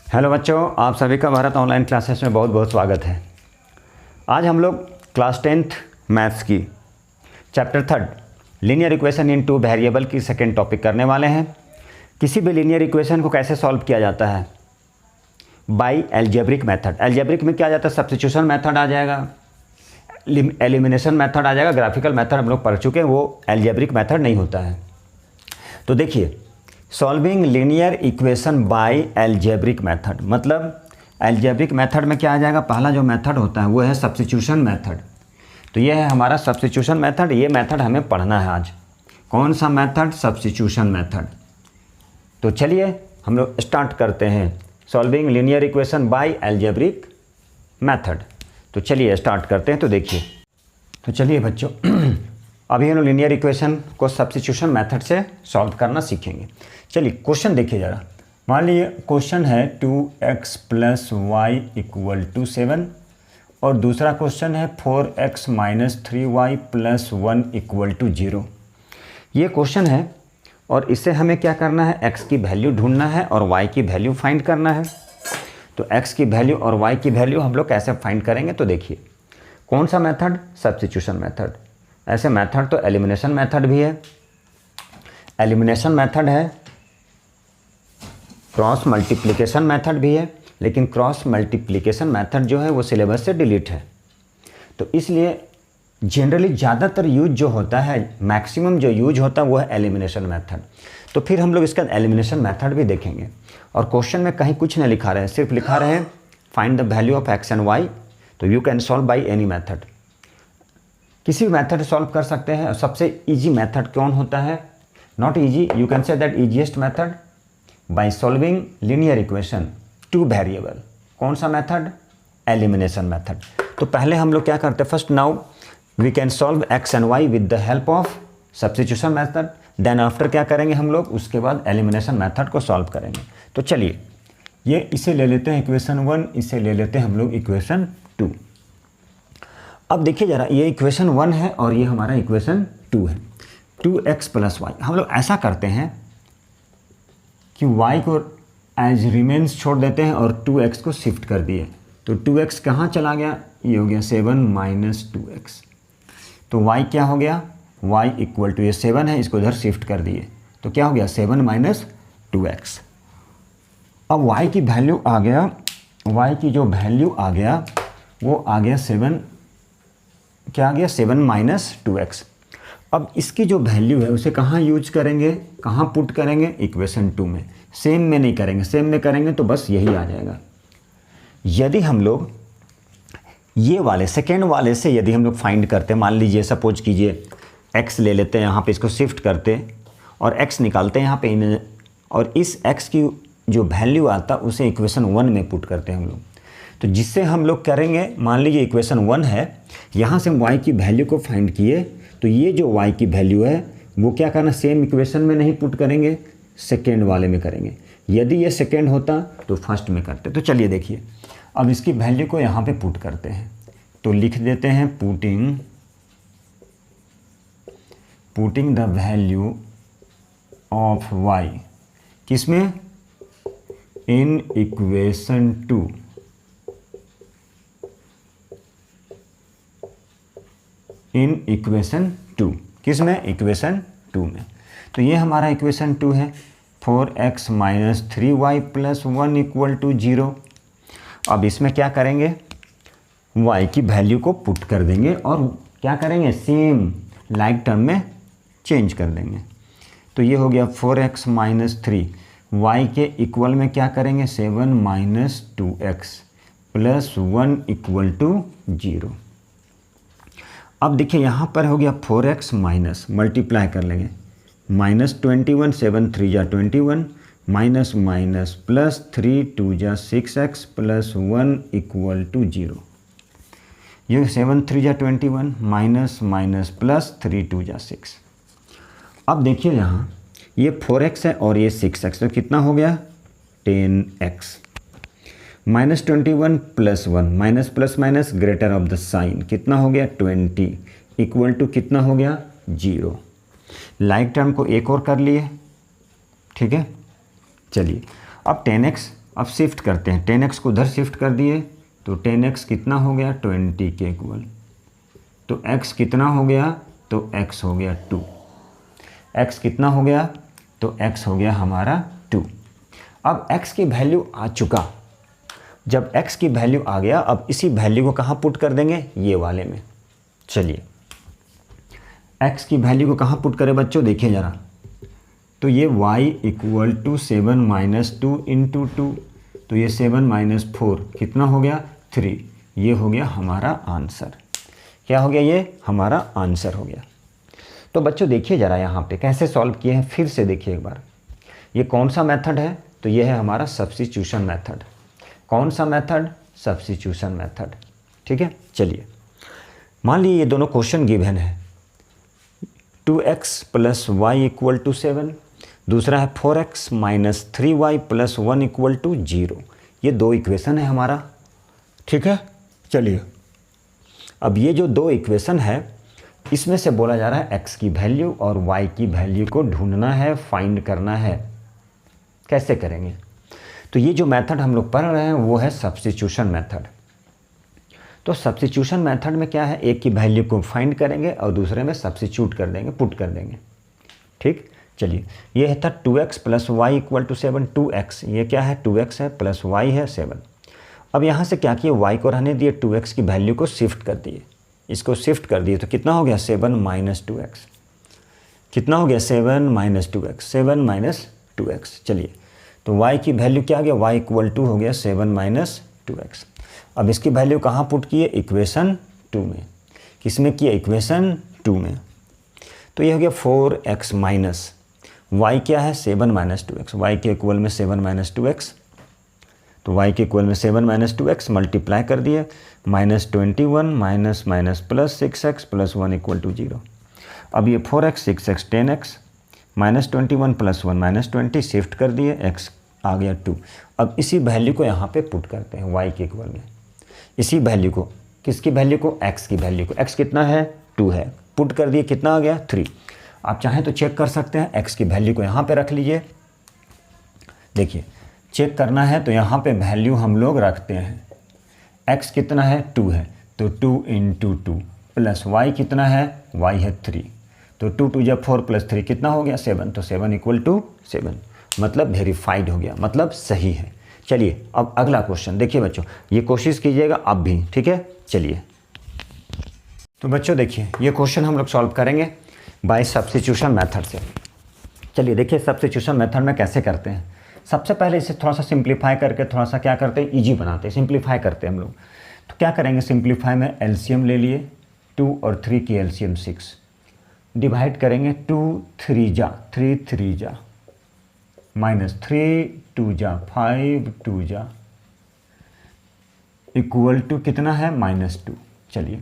Hello बच्चों, आप सभी का भारत ऑनलाइन क्लासेस में बहुत बहुत स्वागत है। आज हम लोग क्लास 10th मैथ्स की chapter 3 linear equation in two variable की सेकेंड टॉपिक करने वाले हैं। किसी भी लीनियर इक्वेशन को कैसे सॉल्व किया जाता है? Bye algebraic method. एल्जेब्रिक में क्या जाता है? सब्स्टिट्यूशन मेथड आ जाएगा, एलिमिनेशन मेथड आ जाएगा, ग्राफिकल मेथड हम लोग पढ़ चुके हैं, वो एल्जेब्रिक मेथड नहीं होता है। तो देखिए, solving linear equation by algebraic method, मतलब एल्जेब्रिक मेथड में क्या आ जाएगा? पहला जो मेथड होता है वो है सब्स्टिट्यूशन मेथड। तो ये है हमारा सब्स्टिट्यूशन मेथड। ये मेथड हमें पढ़ना है आज। कौन सा मेथड? Substitution method. तो चलिए हम लोग स्टार्ट करते हैं solving linear equation by algebraic method. तो चलिए स्टार्ट करते हैं। तो देखिए, तो चलिए बच्चों अभी हम लोग लीनियर इक्वेशन को सब्स्टिट्यूशन मेथड से सॉल्व करना सीखेंगे। चलिए क्वेश्चन देखिए ज़रा। मान लीजिए क्वेश्चन है 2x + y = 7 और दूसरा क्वेश्चन है 4x - 3y + 1 = 0। ये क्वेश्चन है और इससे हमें क्या करना है? x की वैल्यू ढूंढना है और y की वैल्यू फाइंड करना है। तो x की वैल्यू और y की वैल्यू हम लोग कैसे फाइंड करेंगे? तो देखिए, कौन सा मेथड? Substitution method. ऐसे मेथड तो एलिमिनेशन मेथड भी है, एलिमिनेशन मेथड है, क्रॉस मल्टीप्लिकेशन मेथड भी है, लेकिन क्रॉस मल्टीप्लिकेशन मेथड जो है वो सिलेबस से डिलीट है। तो इसलिए जनरली ज़्यादातर यूज जो होता है, मैक्सिमम जो यूज होता है वो है एलिमिनेशन मेथड। तो फिर हम लोग इसका एलिमिनेशन मेथड भी देखेंगे। और क्वेश्चन में कहीं कुछ नहीं लिखा रहे हैं, सिर्फ लिखा रहे हैं find the value of x and y। तो you can solve by any method, किसी भी मेथड सॉल्व कर सकते हैं। सबसे इजी मेथड कौन होता है? Not easy, you can say that easiest method by solving linear equation two variable. कौन सा मेथड? Elimination method. तो पहले हम लोग क्या करते हैं? First now we can solve x and y with the help of substitution method. Then after क्या करेंगे हम लोग? उसके बाद एलिमिनेशन मेथड को सॉल्व करेंगे। तो चलिए, ये इसे ले लेते हैं इक्वेशन 1, इसे ले लेते हैं हम लोग इक्वेशन 2। अब देखिए ज़रा, ये इक्वेशन 1 है और ये हमारा इक्वेशन 2 है। 2x + y। हम लोग ऐसा करते हैं कि y को एज रिमेन्स छोड़ देते हैं और 2x को शिफ्ट कर दिए। तो 2x कहाँ चला गया? ये हो गया 7 - 2x। तो y क्या हो गया? y = ये 7 है, इसको इधर शिफ्ट कर दिए। तो क्या हो गया? 7 - 2x। अब y की वैल्यू आ गया, y की जो वैल्यू आ गया वो आ गया 7, क्या आ गया? 7 - 2x। अब इसकी जो वैल्यू है उसे कहाँ यूज करेंगे, कहाँ पुट करेंगे? इक्वेशन 2 में। सेम में नहीं करेंगे, सेम में करेंगे तो बस यही आ जाएगा। यदि हम लोग ये वाले सेकेंड वाले से यदि हम लोग फाइंड करते, मान लीजिए सपोज कीजिए x ले लेते हैं, यहाँ पे इसको शिफ्ट करते और x निकालते हैं यहाँ पे, और इस x की जो वैल्यू आता उसे इक्वेशन 1 में पुट करते हैं हम लोग। तो जिससे हम लोग करेंगे, मान लीजिए इक्वेशन 1 है, यहाँ से हम y की वैल्यू को फाइंड किए, तो ये जो y की वैल्यू है वो क्या करना? सेम इक्वेशन में नहीं पुट करेंगे, सेकेंड वाले में करेंगे। यदि ये सेकेंड होता तो फर्स्ट में करते। तो चलिए देखिए, अब इसकी वैल्यू को यहाँ पे पुट करते हैं। तो लिख देते हैं putting the value of y किसमें? In equation 2। इन इक्वेशन 2 किस में? इक्वेशन 2 में। तो ये हमारा इक्वेशन 2 है। 4x - 3y + 1 = 0। अब इसमें क्या करेंगे? y की वैल्यू को पुट कर देंगे और क्या करेंगे? सेम लाइक टर्म में चेंज कर देंगे। तो ये हो गया 4x - 3, y के इक्वल में क्या करेंगे? 7 - 2x + 1 = 0। अब देखिए यहाँ पर हो गया 4x माइनस, मल्टीप्लाई कर लेंगे, -21, 7 3 जा 21, माइनस माइनस प्लस 3 2 जा 6x + 1 = 0। ये 7 3 जा 21, माइनस माइनस प्लस 3 2 जा 6। अब देखिए यहाँ ये 4x है और ये 6x, तो कितना हो गया? 10x। -21 + 1, minus plus minus greater of the sign, कितना हो गया? 20 = कितना हो गया? 0। लाइक टर्म को एक और कर लिए, ठीक है। चलिए अब 10x अब शिफ्ट करते हैं, 10x को उधर शिफ्ट कर दिए तो 10x कितना हो गया 20 के इक्वल, तो x कितना हो गया, तो x हो गया 2, x कितना हो गया, तो x हो गया हमारा 2। अब x की वैल्यू आ चुका, जब x की वैल्यू आ गया अब इसी वैल्यू को कहाँ पुट कर देंगे, ये वाले में। चलिए x की वैल्यू को कहाँ पुट करें बच्चों, देखिए ज़रा, तो ये y equal to 7 minus 2 into 2, तो ये 7 माइनस 4 कितना हो गया 3, ये हो गया हमारा आंसर। क्या हो गया, ये हमारा आंसर हो गया। तो बच्चों देखिए ज़रा यहाँ पे कैसे सॉल्व किए हैं, फिर से देखिए एक बार। ये कौन सा मेथड है, तो ये है हमारा सब्स्टिट्यूशन मेथड। कौन सा मेथड, सब्स्टिट्यूशन मेथड। ठीक है, चलिए मान लीजिए ये दोनों क्वेश्चन गिवन है, 2x plus Y equal to 7, दूसरा है 4x minus 3y plus 1 equal to 0। ये दो इक्वेशन है हमारा। ठीक है, चलिए अब ये जो दो इक्वेशन है इसमें से बोला जा रहा है x की वैल्यू और y की वैल्यू को ढूंढना है, फाइंड करना है। कैसे करेंगे, तो ये जो मेथड हम लोग पढ़ रहे हैं वो है सब्स्टिट्यूशन मेथड। तो सब्स्टिट्यूशन मेथड में क्या है, एक की वैल्यू को फाइंड करेंगे और दूसरे में सब्स्टिट्यूट कर देंगे, पुट कर देंगे। ठीक, चलिए ये था 2x plus Y equal to 7, 2x ये क्या है 2x है प्लस y है 7। अब यहाँ से क्या किए, y को रहने दिए, 2x की वैल्यू को शिफ्ट कर दिए, इसको शिफ्ट कर दिए तो कितना हो गया 7 माइनस 2x, कितना हो गया 7 माइनस 2x, 7 माइनस 2x। चलिए तो y की वैल्यू क्या आ गया, y इक्वल टू हो गया 7 माइनस 2x। अब इसकी वैल्यू कहाँ पुट किए, इक्वेशन 2 में। किस में किए, इक्वेशन 2 में। तो ये हो गया 4x माइनस y क्या है 7 माइनस 2x, y के इक्वल में 7 माइनस 2x, तो y के इक्वल में 7 माइनस 2x मल्टीप्लाई कर दिए, minus 21 minus minus plus 6x plus 1 equal to 0। अब ये 4x 6x 10x minus 21 plus 1 minus 20 shift कर दिए, x आ गया 2। अब इसी वैल्यू को यहाँ पे पुट करते हैं y के इक्वल में, इसी वैल्यू को, किसकी वैल्यू को, x की वैल्यू को। x कितना है 2 है, पुट कर दिए, कितना आ गया 3। आप चाहें तो चेक कर सकते हैं, x की वैल्यू को यहाँ पे रख लीजिए। देखिए चेक करना है तो यहाँ पे वैल्यू हम लोग रखते हैं, x कितना है 2 है तो 2 इंटू 2 प्लस y कितना है, y है 3, तो 2 2 जब 4 प्लस 3 कितना हो गया 7, तो 7 इक्वल टू 7, मतलब वेरीफाइड हो गया, मतलब सही है। चलिए अब अगला क्वेश्चन देखिए बच्चों, ये कोशिश कीजिएगा आप भी। ठीक है, चलिए तो बच्चों देखिए ये क्वेश्चन हम लोग सॉल्व करेंगे बाय सब्स्टिट्यूशन मेथड से। चलिए देखिए सब्स्टिट्यूशन मेथड में कैसे करते हैं। सबसे पहले इसे थोड़ा सा सिंप्लीफाई करके थोड़ा सा क्या करते हैं, इजी बनाते हैं, सिंप्लीफाई करते हैं हम लोग। तो क्या करेंगे, सिंप्लीफाई में एलसीएम ले लिए, 2 और 3 की एलसीएम 6, डिवाइड करेंगे 2 3 जा 3 3 जा माइनस 3 2 जा 5 2 जा इक्वल टू कितना है -2। चलिए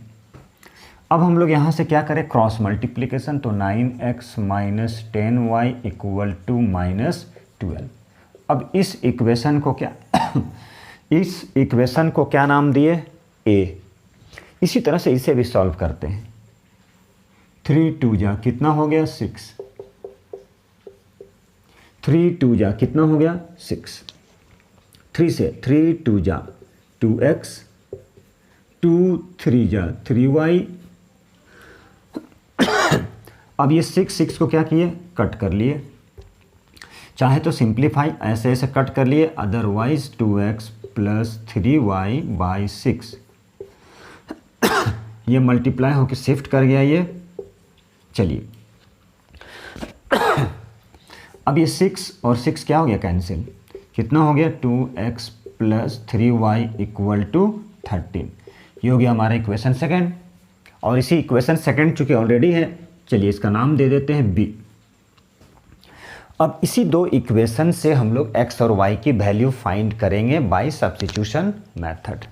अब हम लोग यहाँ से क्या करें, क्रॉस मल्टीप्लिकेशन, तो 9x minus 10y equal to -12। अब इस इक्वेशन को क्या इस इक्वेशन को क्या नाम दिए, a। इसी तरह से इसे भी सॉल्व करते हैं, 3 2 जा कितना हो गया 6, 3 2 जा कितना हो गया 6, 3 से 3 2 जा 2x, 2 3 जा 3y। अब ये 6 को क्या किए, कट कर लिए, चाहे तो सिंप्लीफाई ऐसे ऐसे कट कर लिए, otherwise 2x plus 3y by 6, ये मल्टीप्लाई होकर शिफ्ट कर गया ये। चलिए अब ये 6 और 6 क्या हो गया कैंसिल, कितना हो गया 2x plus 3y equal to 13। ये हो गया हमारा इक्वेशन सेकंड, और इसी इक्वेशन सेकंड चूँकि ऑलरेडी है, चलिए इसका नाम दे देते हैं b। अब इसी दो इक्वेशन से हम लोग x और y की वैल्यू फाइंड करेंगे बाय सब्स्टिट्यूशन मेथड।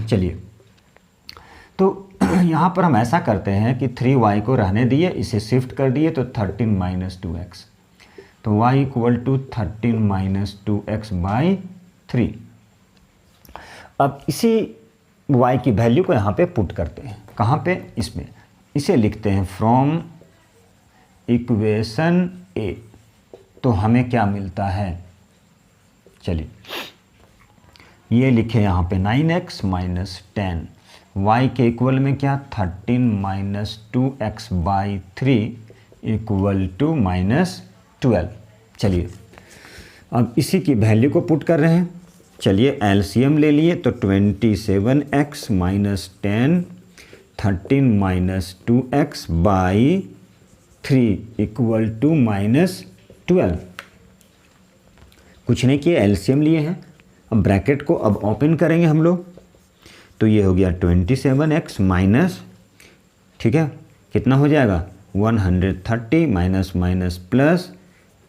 चलिए तो यहाँ पर हम ऐसा करते हैं कि 3y को रहने दिए, इसे शिफ्ट कर दिए तो 13 माइनस 2x, तो y equal to 13 minus 2x by 3। अब इसी y की वैल्यू को यहाँ पे पुट करते हैं, कहाँ पे, इसमें, इसे लिखते हैं फ्रॉम इक्वेशन a। तो हमें क्या मिलता है, चलिए ये लिखे यहाँ पे 9x माइनस 10, y के इक्वल में क्या 13 minus 2x by 3 equal to minus 12। चलिए अब इसी की वैल्यू को पुट कर रहे हैं। चलिए एलसीएम ले लिए तो 27x minus 10, 13 minus 2x by 3 equal to minus 12। कुछ नहीं किया, एलसीएम लिए हैं। अब ब्रैकेट को अब ओपन करेंगे हम लोग, तो ये हो गया 27x माइनस, ठीक है, कितना हो जाएगा 130 minus minus plus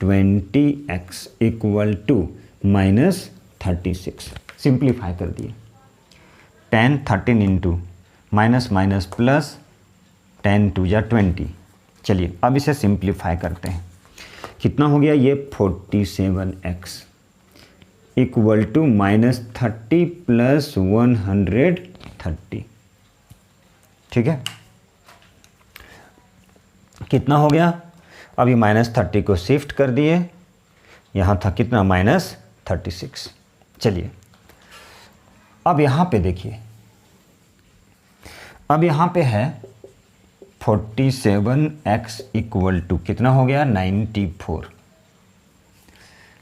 20x equal to minus 36। Simplify कर दिए, 10 13 इंटू माइनस माइनस प्लस 10 2 जा 20। चलिए अब इसे सिंप्लीफाई करते हैं, कितना हो गया ये 47x equal to minus 30 plus 130, ठीक है, कितना हो गया। अब ये माइनस 30 को शिफ्ट कर दिए, यहाँ था कितना माइनस 36। चलिए अब यहाँ पे देखिए, अब यहाँ पे है 47x इक्वल टू कितना हो गया 94।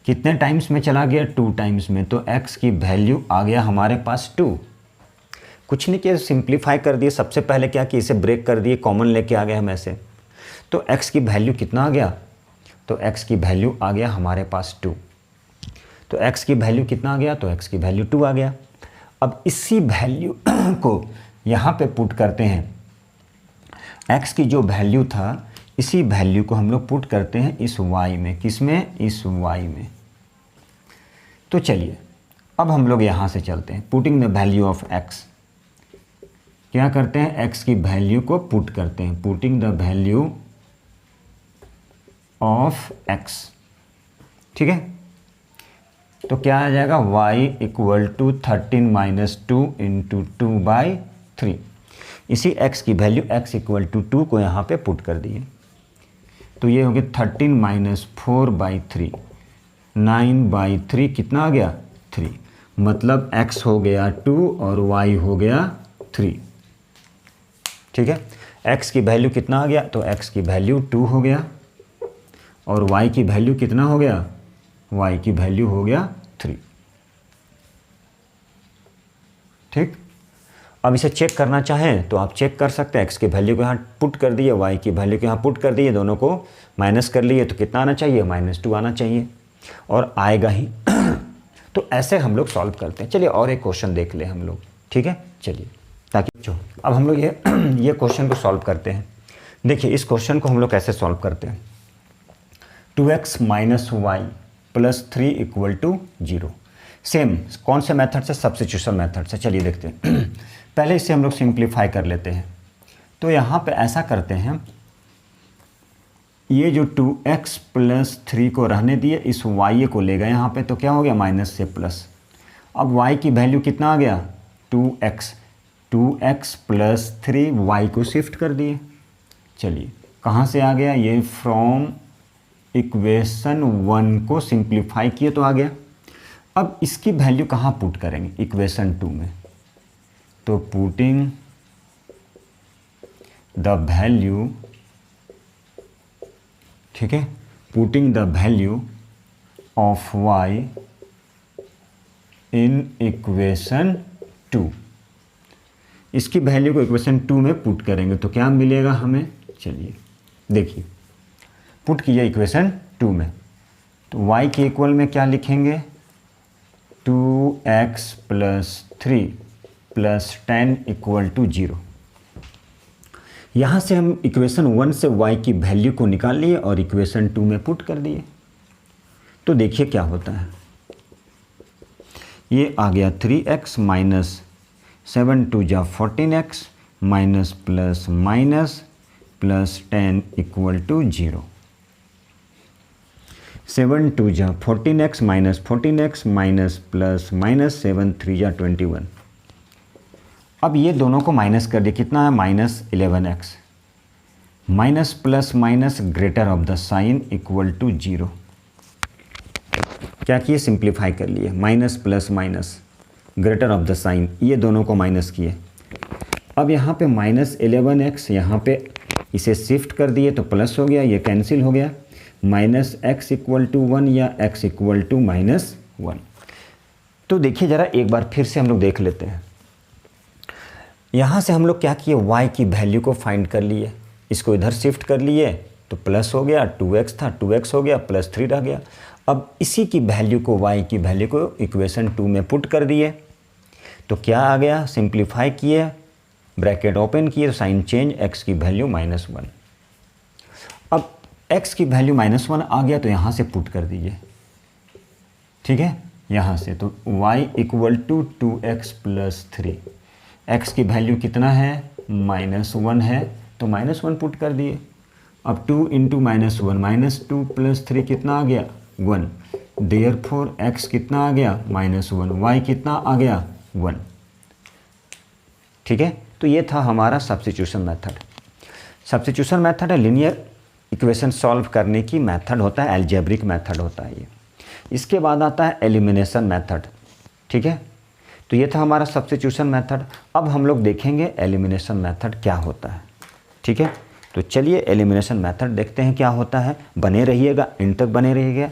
कितने टाइम्स में चला गया 2 टाइम्स में, तो x की वैल्यू आ गया हमारे पास 2। कुछ नहीं किया, सिंप्लीफाई कर दिए। सबसे पहले क्या कि इसे ब्रेक कर दिए, कॉमन लेके आ गए हम ऐसे, तो x की वैल्यू कितना आ गया, तो x की वैल्यू आ गया हमारे पास 2। तो x की वैल्यू कितना आ गया, तो x की वैल्यू 2 आ गया। अब इसी वैल्यू को यहाँ पे पुट करते हैं, x की जो वैल्यू था इसी वैल्यू को हम लोग पुट करते हैं इस y में, किस में, इस y में। तो चलिए अब हम लोग यहाँ से चलते हैं, putting the value of x, क्या करते हैं x की वैल्यू को पुट करते हैं, putting the value of x, ठीक है। तो क्या आ जाएगा y equal to 13 minus 2 into 2 by 3। इसी x की वैल्यू x इक्वल टू 2 को यहाँ पे पुट कर दिए, तो ये हो गया 13 माइनस 4 बाई 3, 9 बाई 3 कितना आ गया 3, मतलब x हो गया 2 और y हो गया 3, ठीक है। x की वैल्यू कितना आ गया, तो x की वैल्यू 2 हो गया और y की वैल्यू कितना हो गया, y की वैल्यू हो गया 3, ठीक। अब इसे चेक करना चाहें तो आप चेक कर सकते हैं, x की वैल्यू को यहाँ पुट कर दिए, y की वैल्यू को यहाँ पुट कर दिए, दोनों को माइनस कर लिए, तो कितना आना चाहिए -2 आना चाहिए, और आएगा ही। तो ऐसे हम लोग सॉल्व करते हैं। चलिए और एक क्वेश्चन देख ले हम लोग, ठीक है। चलिए ताकि जो अब हम लोग ये क्वेश्चन को सॉल्व करते हैं। देखिए इस क्वेश्चन को हम लोग कैसे सॉल्व करते हैं, 2x minus Y plus 3 equal to 0। Same कौन से मेथड से, सब्स्टिट्यूशन मेथड से। चलिए देखते हैं। पहले इसे हम लोग सिंप्लीफाई कर लेते हैं। तो यहाँ पे ऐसा करते हैं, ये जो 2x प्लस 3 को रहने दिए, इस y को ले गए यहाँ पे, तो क्या हो गया माइनस से प्लस। अब y की वैल्यू कितना आ गया 2x प्लस 3, y को शिफ्ट कर दिए। चलिए कहाँ से आ गया ये, फ्रॉम इक्वेशन 1 को सिंप्लीफाई किए तो आ गया। अब इसकी वैल्यू कहाँ पुट करेंगे, इक्वेशन 2 में, तो पुटिंग द वैल्यू, ठीक है, putting the value of y in equation 2, इसकी वैल्यू को इक्वेशन 2 में पुट करेंगे तो क्या मिलेगा हमें। चलिए देखिए, पुट किया इक्वेशन 2 में, तो y के इक्वल में क्या लिखेंगे, 2x plus 3 plus 10 equal to 0। यहाँ से हम इक्वेशन 1 से y की वैल्यू को निकाल लिए और इक्वेशन 2 में पुट कर दिए। तो देखिए क्या होता है, ये आ गया 3x माइनस 7 2 जा 14x minus plus minus plus 10 equal to 0। 7 2 जा 14x minus 14x minus plus minus 7 3 जा 21। अब ये दोनों को माइनस कर दिए, कितना है -11x, minus plus minus greater of the sign equal to 0। क्या किए, सिंप्लीफाई कर लिए, minus plus minus, greater of the sign, ये दोनों को माइनस किए। अब यहाँ पे -11x, यहाँ पे इसे शिफ्ट कर दिए तो प्लस हो गया, ये कैंसिल हो गया, -x = 1 या x = -1। तो देखिए ज़रा एक बार फिर से हम लोग देख लेते हैं। यहाँ से हम लोग क्या किए, y की वैल्यू को फाइंड कर लिए, इसको इधर शिफ्ट कर लिए तो प्लस हो गया, 2x था 2x हो गया, +3 रह गया। अब इसी की वैल्यू को, y की वैल्यू को इक्वेशन 2 में पुट कर दिए तो क्या आ गया, सिंप्लीफाई किए, ब्रैकेट ओपन किए तो साइन चेंज, x की वैल्यू -1। अब x की वैल्यू -1 आ गया तो यहाँ से पुट कर दीजिए, ठीक है, यहाँ से तो y = 2x + 3, x की वैल्यू कितना है, -1 है तो -1 पुट कर दिए। अब 2 × -1 -2 + 3 कितना आ गया, 1, देयरफॉर x कितना आ गया, -1, y कितना आ गया, 1। ठीक है, तो ये था हमारा सब्स्टिट्यूशन मेथड। सब्स्टिट्यूशन मेथड है लीनियर इक्वेशन सॉल्व करने की मेथड होता है, अलजेब्रिक मेथड होता है ये। इसके बाद आता है एलिमिनेशन मेथड, ठीक है। तो ये था हमारा सब्स्टिट्यूशन मेथड। अब हम लोग देखेंगे एलिमिनेशन मेथड क्या होता है, ठीक है। तो चलिए एलिमिनेशन मेथड देखते हैं क्या होता है, बने रहिएगा, इन तक बने रहिएगा।